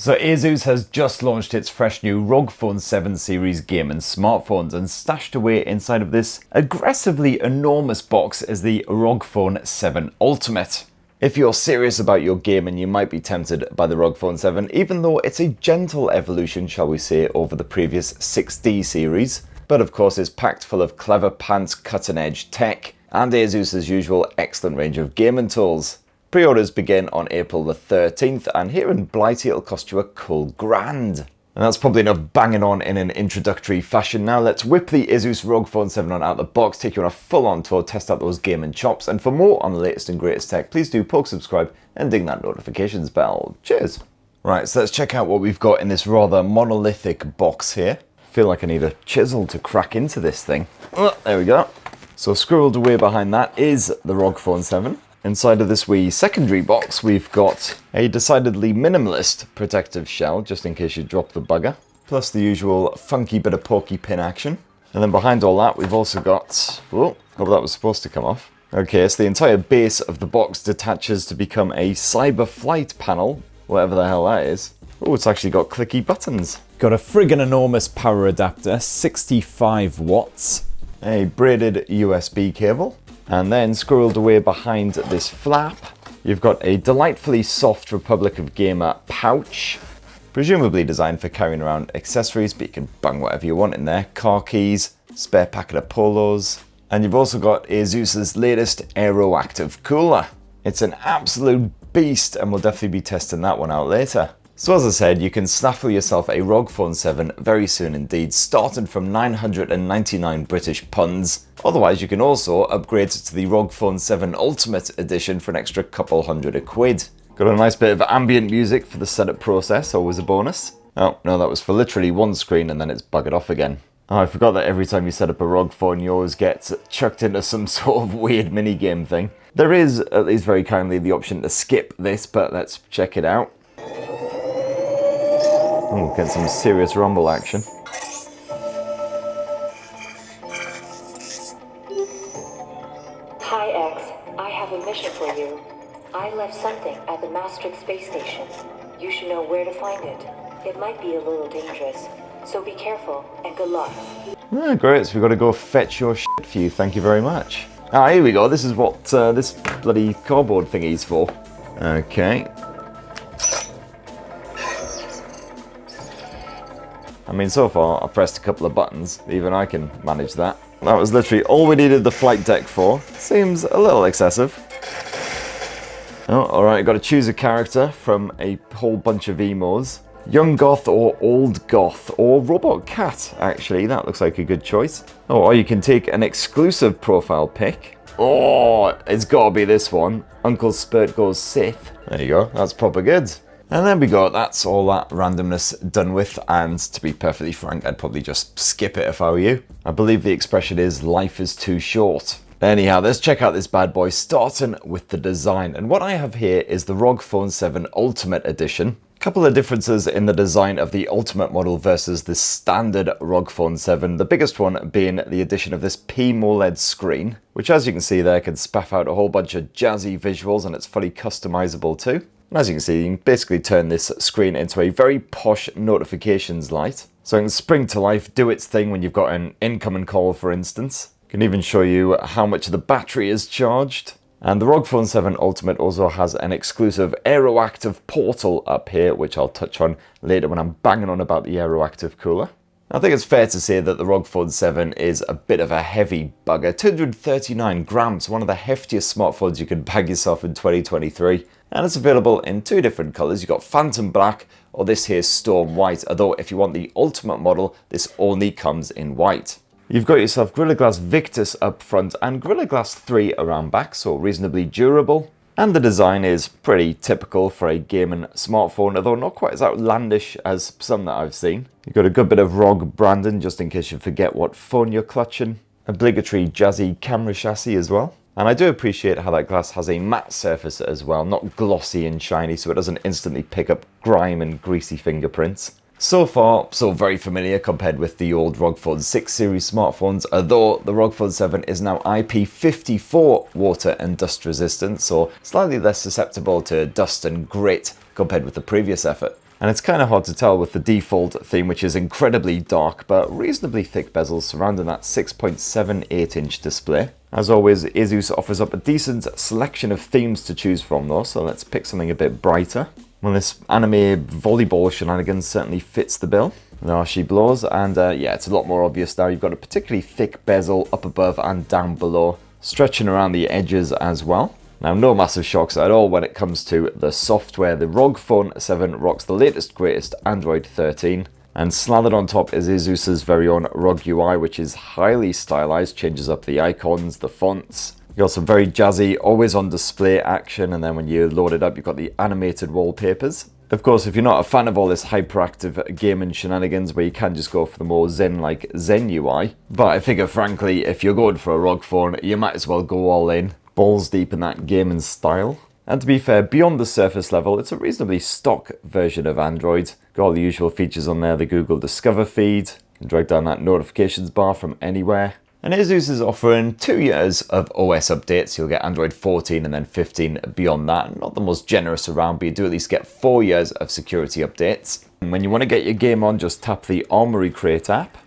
So Asus has just launched its fresh new ROG Phone 7 series gaming smartphones, and stashed away inside of this aggressively enormous box is the ROG Phone 7 Ultimate. If you're serious about your gaming, you might be tempted by the ROG Phone 7, even though it's a gentle evolution, shall we say, over the previous 6D series. But of course it's packed full of clever pants cutting edge tech, and Asus's usual excellent range of gaming tools. Pre-orders begin on April the 13th, and here in Blighty it'll cost you a cool £1,000. And that's probably enough banging on in an introductory fashion. Now let's whip the Asus ROG Phone 7 on out of the box, take you on a full-on tour, test out those gaming chops, and for more on the latest and greatest tech, please do poke subscribe and ding that notifications bell. Cheers! Right, so let's check out what we've got in this rather monolithic box here. I feel like I need a chisel to crack into this thing. There we go. So squirreled away behind that is the ROG Phone 7. Inside of this wee secondary box, we've got a decidedly minimalist protective shell, just in case you drop the bugger, plus the usual funky bit of pokey pin action. And then behind all that, we've also got, oh, hope that was supposed to come off. Okay, so the entire base of the box detaches to become a cyber flight panel, whatever the hell that is. Oh, it's actually got clicky buttons. Got a friggin' enormous power adapter, 65 watts, a braided USB cable, and then squirreled away behind this flap, you've got a delightfully soft Republic of Gamer pouch, presumably designed for carrying around accessories, but you can bung whatever you want in there. Car keys, spare packet of polos, and you've also got Asus's latest Aero active cooler. It's an absolute beast, and we'll definitely be testing that one out later. So as I said, you can snaffle yourself a ROG Phone 7 very soon indeed, starting from 999 British punds. Otherwise, you can also upgrade to the ROG Phone 7 Ultimate Edition for an extra couple £100. Got a nice bit of ambient music for the setup process, always a bonus. Oh, no, that was for literally one screen and then it's buggered off again. Oh, I forgot that every time you set up a ROG phone, you always get chucked into some sort of weird minigame thing. There is, at least very kindly, the option to skip this, but let's check it out. Oh, get some serious rumble action. Hi X, I have a mission for you. I left something at the Maastricht space station. You should know where to find it. It might be a little dangerous, so be careful and good luck. Ah, great, so we've got to go fetch your shit for you, thank you very much. Ah, here we go, this is what this bloody cardboard thingy's for. Okay. I mean, so far, I've pressed a couple of buttons. Even I can manage that. That was literally all we needed the flight deck for. Seems a little excessive. Oh, alright, got to choose a character from a whole bunch of emos. Young Goth or Old Goth, or Robot Cat, actually. That looks like a good choice. Oh, or you can take an exclusive profile pic. Oh, it's got to be this one. Uncle Spurt Goes Sith. There you go, that's proper good. And then we go, that's all that randomness done with, and to be perfectly frank, I'd probably just skip it if I were you. I believe the expression is, life is too short. Anyhow, let's check out this bad boy, starting with the design. And what I have here is the ROG Phone 7 Ultimate Edition. A couple of differences in the design of the Ultimate model versus the standard ROG Phone 7. The biggest one being the addition of this AMOLED screen, which as you can see there can spaff out a whole bunch of jazzy visuals, and it's fully customizable too. And as you can see, you can basically turn this screen into a very posh notifications light. So it can spring to life, do its thing when you've got an incoming call, for instance. It can even show you how much the battery is charged. And the ROG Phone 7 Ultimate also has an exclusive Aero active portal up here, which I'll touch on later when I'm banging on about the Aero active cooler. I think it's fair to say that the ROG Phone 7 is a bit of a heavy bugger. 239 grams, one of the heftiest smartphones you can bag yourself in 2023. And it's available in two different colours. You've got Phantom Black, or this here's Storm White, although if you want the Ultimate model, this only comes in white. You've got yourself Gorilla Glass Victus up front and Gorilla Glass 3 around back, so reasonably durable. And the design is pretty typical for a gaming smartphone, although not quite as outlandish as some that I've seen. You've got a good bit of ROG branding, just in case you forget what phone you're clutching. Obligatory jazzy camera chassis as well. And I do appreciate how that glass has a matte surface as well, not glossy and shiny, so it doesn't instantly pick up grime and greasy fingerprints. So far, so very familiar compared with the old ROG Phone 6 series smartphones, although the ROG Phone 7 is now IP54 water and dust resistant, so slightly less susceptible to dust and grit compared with the previous effort. And it's kind of hard to tell with the default theme, which is incredibly dark, but reasonably thick bezels surrounding that 6.78-inch display. As always, Asus offers up a decent selection of themes to choose from though, so let's pick something a bit brighter. Well, this anime volleyball shenanigans certainly fits the bill. There are she blows, and yeah, it's a lot more obvious now. You've got a particularly thick bezel up above and down below, stretching around the edges as well. Now, no massive shocks at all when it comes to the software. The ROG Phone 7 rocks the latest, greatest Android 13. And slathered on top is Asus's very own ROG UI, which is highly stylized, changes up the icons, the fonts. You've got some very jazzy, always on display action, and then when you load it up, you've got the animated wallpapers. Of course, if you're not a fan of all this hyperactive gaming shenanigans where you can just go for the more zen-like Zen UI, but I figure, frankly, if you're going for a ROG phone, you might as well go all in, balls deep in that gaming style. And to be fair, beyond the surface level, it's a reasonably stock version of Android. Got all the usual features on there, the Google Discover feed, you can drag down that notifications bar from anywhere. And Asus is offering 2 years of OS updates. You'll get Android 14 and then 15 beyond that. Not the most generous around, but you do at least get 4 years of security updates. And when you want to get your game on, just tap the Armory Crate app.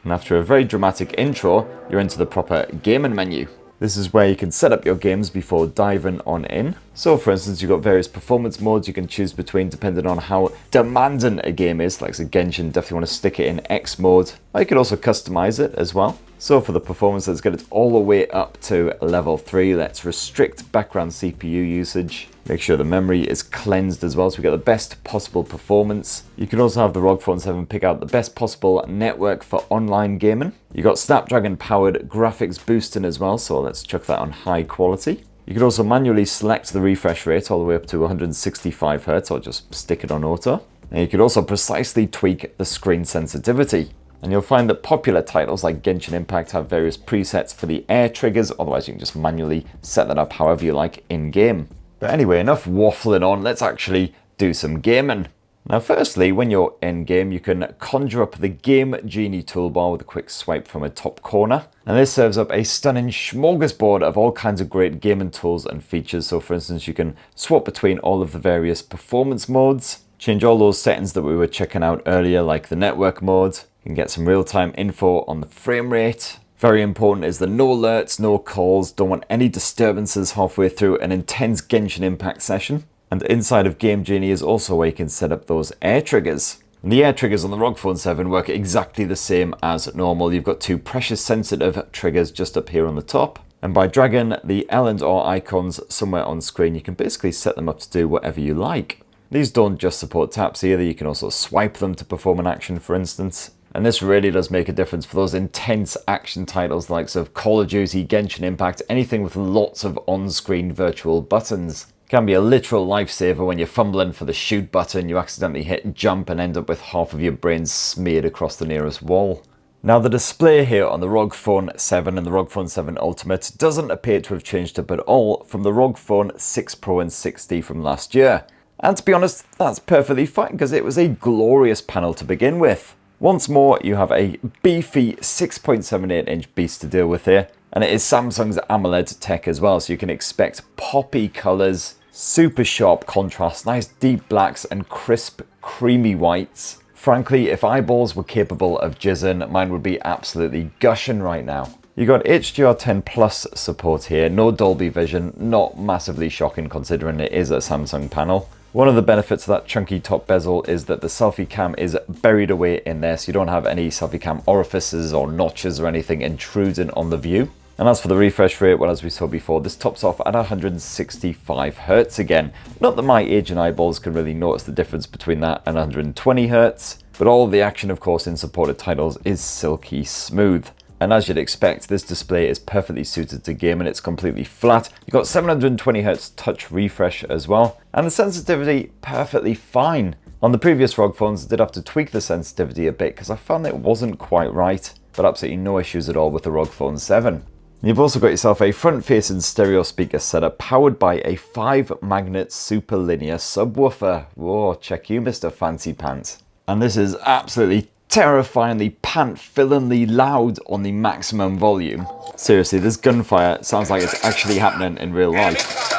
And after a very dramatic intro, you're into the proper gaming menu. This is where you can set up your games before diving on in. So for instance, you've got various performance modes you can choose between depending on how demanding a game is. Like say Genshin, definitely want to stick it in X mode. Or you could also customize it as well. So for the performance, let's get it all the way up to level 3. Let's restrict background CPU usage. Make sure the memory is cleansed as well, so we get the best possible performance. You can also have the ROG Phone 7 pick out the best possible network for online gaming. You got Snapdragon powered graphics boosting as well, so let's chuck that on high quality. You can also manually select the refresh rate all the way up to 165 Hz, or just stick it on auto. And you can also precisely tweak the screen sensitivity. And you'll find that popular titles like Genshin Impact have various presets for the air triggers, otherwise you can just manually set that up however you like in-game. But anyway, enough waffling on, let's actually do some gaming. Now firstly, when you're in-game, you can conjure up the Game Genie toolbar with a quick swipe from a top corner. And this serves up a stunning smorgasbord of all kinds of great gaming tools and features. So for instance, you can swap between all of the various performance modes, change all those settings that we were checking out earlier, like the network mode. You can get some real-time info on the frame rate. Very important is the no alerts, no calls, don't want any disturbances halfway through an intense Genshin Impact session. And inside of Game Genie is also where you can set up those air triggers. And the air triggers on the ROG Phone 7 work exactly the same as normal. You've got 2 pressure sensitive triggers just up here on the top. And by dragging the L and R icons somewhere on screen, you can basically set them up to do whatever you like. These don't just support taps either, you can also swipe them to perform an action, for instance. And this really does make a difference for those intense action titles likes of Call of Duty, Genshin Impact, anything with lots of on-screen virtual buttons. It can be a literal lifesaver when you're fumbling for the shoot button, you accidentally hit jump and end up with half of your brain smeared across the nearest wall. Now the display here on the ROG Phone 7 and the ROG Phone 7 Ultimate doesn't appear to have changed up at all from the ROG Phone 6 Pro and 6D from last year. And to be honest, that's perfectly fine because it was a glorious panel to begin with. Once more, you have a beefy 6.78-inch beast to deal with here, and it is Samsung's AMOLED tech as well, so you can expect poppy colors, super sharp contrast, nice deep blacks and crisp, creamy whites. Frankly, if eyeballs were capable of jizzing, mine would be absolutely gushing right now. You got HDR10 Plus support here, no Dolby Vision, not massively shocking considering it is a Samsung panel. One of the benefits of that chunky top bezel is that the selfie cam is buried away in there, so you don't have any selfie cam orifices or notches or anything intruding on the view. And as for the refresh rate, well, as we saw before, this tops off at 165 Hz again. Not that my aging eyeballs can really notice the difference between that and 120 Hz, but all of the action, of course, in supported titles is silky smooth. And as you'd expect, this display is perfectly suited to gaming. It's completely flat. You've got 720 Hz touch refresh as well. And the sensitivity, perfectly fine. On the previous ROG phones, I did have to tweak the sensitivity a bit because I found it wasn't quite right. But absolutely no issues at all with the ROG Phone 7. You've also got yourself a front-facing stereo speaker setup powered by a 5-magnet super linear subwoofer. Whoa, check you, Mr. Fancy Pants. And this is absolutely terrifyingly pant-fillingly loud on the maximum volume. Seriously, this gunfire sounds like it's actually happening in real life.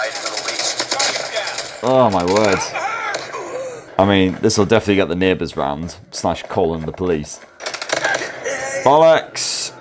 Oh my word. I mean, this will definitely get the neighbours round, / calling the police. Bollocks!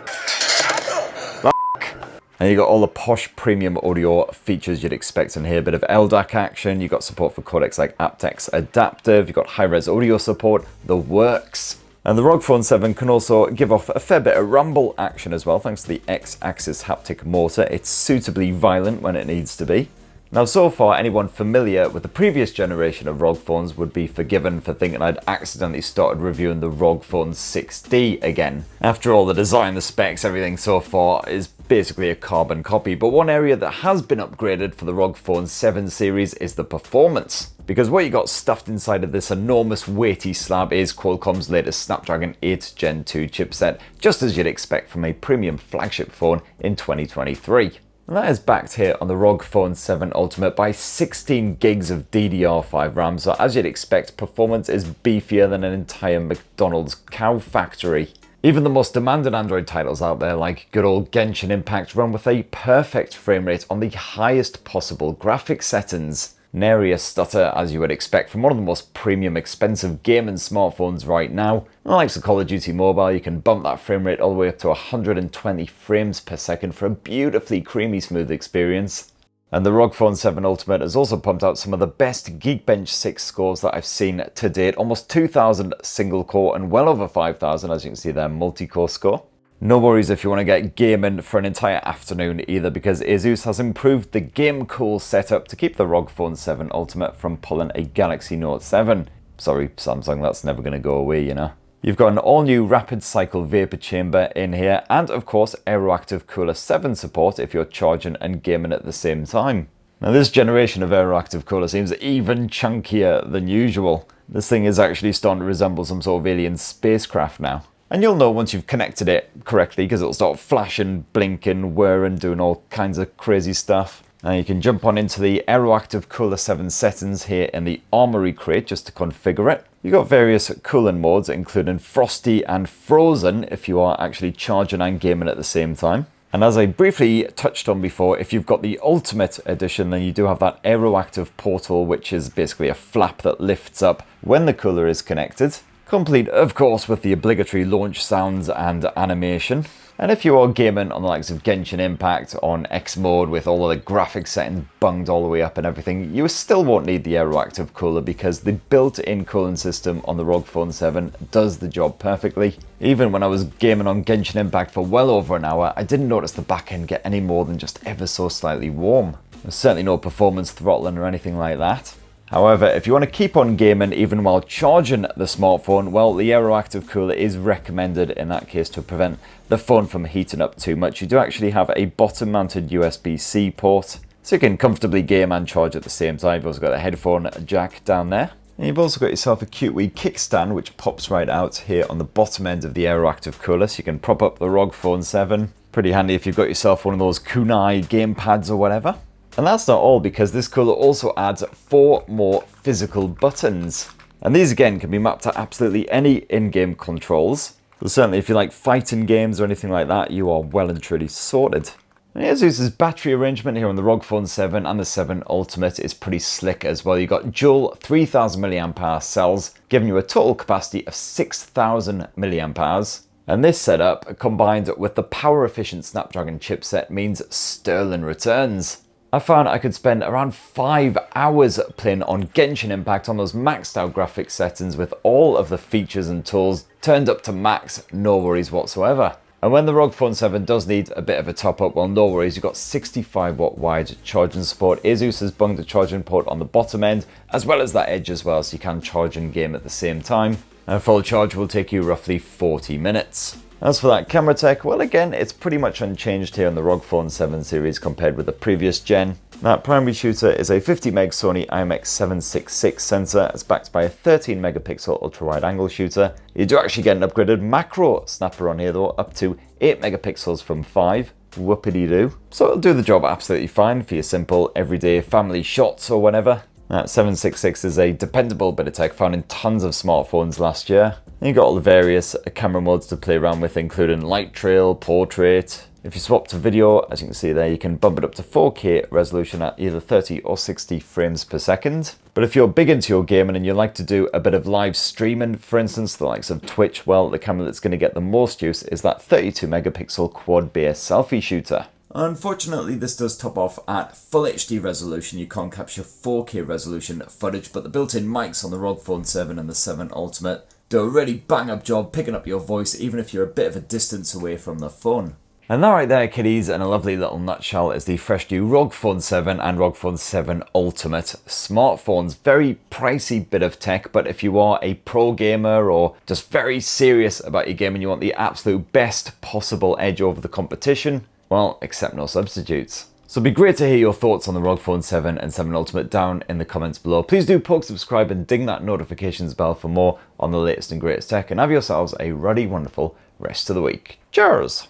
And you got all the posh premium audio features you'd expect in here. A bit of LDAC action, you got support for codecs like aptX Adaptive, you got high-res audio support, the works. And the ROG Phone 7 can also give off a fair bit of rumble action as well, thanks to the X-axis haptic motor. It's suitably violent when it needs to be. Now, so far, anyone familiar with the previous generation of ROG phones would be forgiven for thinking I'd accidentally started reviewing the ROG Phone 6D again. After all, the design, the specs, everything so far is basically a carbon copy. But one area that has been upgraded for the ROG Phone 7 series is the performance. Because what you got stuffed inside of this enormous weighty slab is Qualcomm's latest Snapdragon 8 Gen 2 chipset, just as you'd expect from a premium flagship phone in 2023. And that is backed here on the ROG Phone 7 Ultimate by 16 gigs of DDR5 RAM, so as you'd expect, performance is beefier than an entire McDonald's cow factory. Even the most demanding Android titles out there, like good old Genshin Impact, run with a perfect frame rate on the highest possible graphics settings. Nary a stutter, as you would expect from one of the most premium expensive gaming smartphones right now. Like the Call of Duty Mobile, you can bump that frame rate all the way up to 120 frames per second for a beautifully creamy smooth experience. And the ROG Phone 7 Ultimate has also pumped out some of the best Geekbench 6 scores that I've seen to date. Almost 2,000 single core and well over 5,000, as you can see there, multi-core score. No worries if you want to get gaming for an entire afternoon either, because Asus has improved the Game Cool setup to keep the ROG Phone 7 Ultimate from pulling a Galaxy Note 7. Sorry Samsung, that's never going to go away, you know. You've got an all-new rapid cycle vapor chamber in here, and of course Aeroactive Cooler 7 support if you're charging and gaming at the same time. Now this generation of Aeroactive Cooler seems even chunkier than usual. This thing is actually starting to resemble some sort of alien spacecraft now. And you'll know once you've connected it correctly, because it'll start flashing, blinking, whirring, doing all kinds of crazy stuff. Now you can jump on into the Aeroactive Cooler 7 settings here in the Armory Crate just to configure it. You've got various cooling modes, including Frosty and Frozen, if you are actually charging and gaming at the same time. And as I briefly touched on before, if you've got the Ultimate Edition, then you do have that Aeroactive Portal, which is basically a flap that lifts up when the cooler is connected. Complete, of course, with the obligatory launch sounds and animation. And if you are gaming on the likes of Genshin Impact on X mode with all of the graphics settings bunged all the way up and everything, you still won't need the Aeroactive cooler because the built-in cooling system on the ROG Phone 7 does the job perfectly. Even when I was gaming on Genshin Impact for well over an hour, I didn't notice the back end get any more than just ever so slightly warm. There's certainly no performance throttling or anything like that. However, if you want to keep on gaming even while charging the smartphone, well, the Aeroactive cooler is recommended in that case to prevent the phone from heating up too much. You do actually have a bottom-mounted USB-C port, so you can comfortably game and charge at the same time. You've also got a headphone jack down there. And you've also got yourself a cute wee kickstand, which pops right out here on the bottom end of the Aeroactive cooler, so you can prop up the ROG Phone 7. Pretty handy if you've got yourself one of those kunai game pads or whatever. And that's not all, because this cooler also adds 4 more physical buttons. And these again can be mapped to absolutely any in-game controls. So certainly if you like fighting games or anything like that, you are well and truly sorted. And Asus's battery arrangement here on the ROG Phone 7 and the 7 Ultimate is pretty slick as well. You've got dual 3000 mAh cells, giving you a total capacity of 6000 mAh. And this setup, combined with the power-efficient Snapdragon chipset, means sterling returns. I found I could spend around 5 hours playing on Genshin Impact on those maxed out graphics settings with all of the features and tools turned up to max, no worries whatsoever. And when the ROG Phone 7 does need a bit of a top up, well, no worries, you've got 65 watt wide charging support. Asus has bunged a charging port on the bottom end, as well as that edge as well, so you can charge and game at the same time. And a full charge will take you roughly 40 minutes. As for that camera tech, well again, it's pretty much unchanged here on the ROG Phone 7 series compared with the previous gen. That primary shooter is a 50 meg Sony IMX766 sensor. It's backed by a 13 megapixel ultra wide angle shooter. You do actually get an upgraded macro snapper on here though, up to 8 megapixels from 5. Whoopity-doo. So it'll do the job absolutely fine for your simple everyday family shots or whatever. That 766 is a dependable bit of tech found in tons of smartphones last year. And you've got all the various camera modes to play around with, including light trail, portrait, If you swap to video, as you can see there, you can bump it up to 4K resolution at either 30 or 60 frames per second. But if you're big into your gaming and you like to do a bit of live streaming, for instance, the likes of Twitch, well, the camera that's going to get the most use is that 32 megapixel quad-based selfie shooter. Unfortunately, this does top off at full HD resolution. You can't capture 4K resolution footage, but the built-in mics on the ROG Phone 7 and the 7 Ultimate do a really bang-up job picking up your voice, even if you're a bit of a distance away from the phone. And that right there, kiddies, in a lovely little nutshell, is the fresh new ROG Phone 7 and ROG Phone 7 Ultimate smartphones. Very pricey bit of tech, but if you are a pro gamer or just very serious about your game and you want the absolute best possible edge over the competition, well, accept no substitutes. So it'd be great to hear your thoughts on the ROG Phone 7 and 7 Ultimate down in the comments below. Please do poke, subscribe and ding that notifications bell for more on the latest and greatest tech, and have yourselves a ruddy, wonderful rest of the week. Cheers!